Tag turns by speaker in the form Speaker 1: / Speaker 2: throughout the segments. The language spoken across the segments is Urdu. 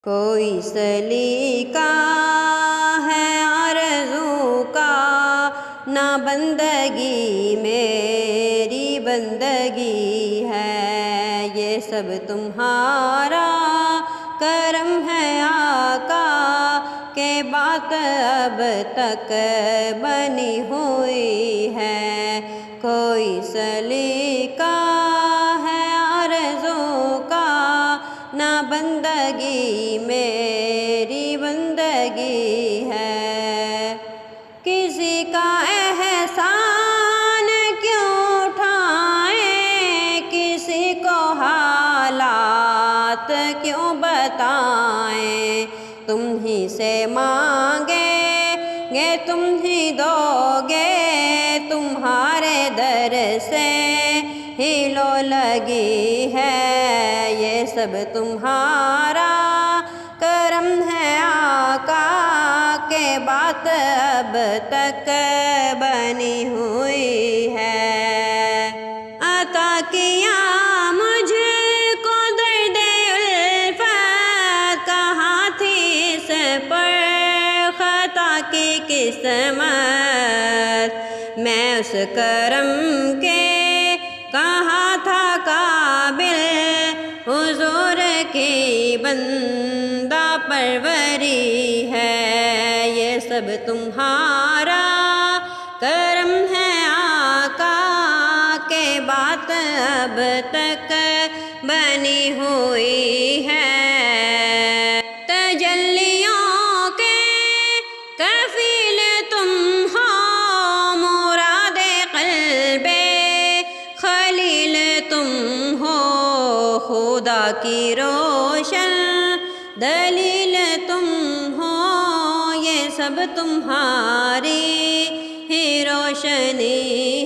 Speaker 1: کوئی سلیقہ ہے آرزو کا، نہ بندگی میری بندگی ہے، یہ سب تمہارا کرم ہے آقا، کہ بات اب تک بنی ہوئی ہے۔ کوئی سلیقہ ہے آرزو کا، نہ بندگی میری بندگی ہے۔ کسی کا احسان کیوں اٹھائیں، کسی کو حالات کیوں بتائیں، تم ہی سے مانگیں گے تم ہی دو گے، تمہارے در سے ہی لو لگی ہے، یہ سب تمہارا کرم ہے آقا، کہ بات اب تک بنی ہوئی ہے۔ عطا کیا مجھ کو درد الفت، کہاں تھی اس پر خطا کی قسمت، میں اس کرم کے کہاں تھا قابل، حضور کی بندہ پروری ہے، یہ سب تمہارا کرم ہے آقا، کہ بات اب تک بنی ہوئی ہے۔ تجلیوں کے کفیل تم ہو، مراد قلب خلیل تم ہو، خدا کی روشن دلیل تم ہو، یہ سب تمہاری ہی روشنی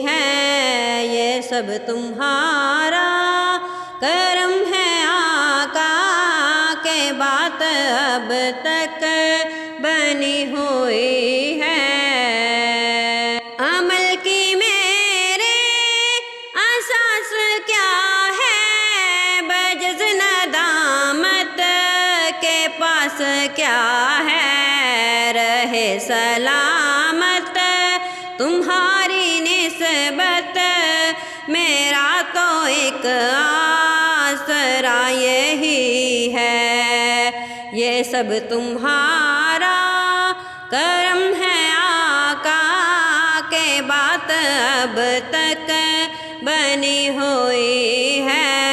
Speaker 1: ہے، یہ سب تمہارا کرم ہے آقا، کہ بات اب تک بنی ہوئی ہے۔ عمل کی میرے اساس کیا ہے، بجز ندامت کے پاس کیا ہے، رہے سلامت تمہاری نسبت، میرا تو ایک آسرا یہی ہے، یہ سب تمہارا کرم ہے آقا، کہ بات اب تک بنی ہوئی ہے۔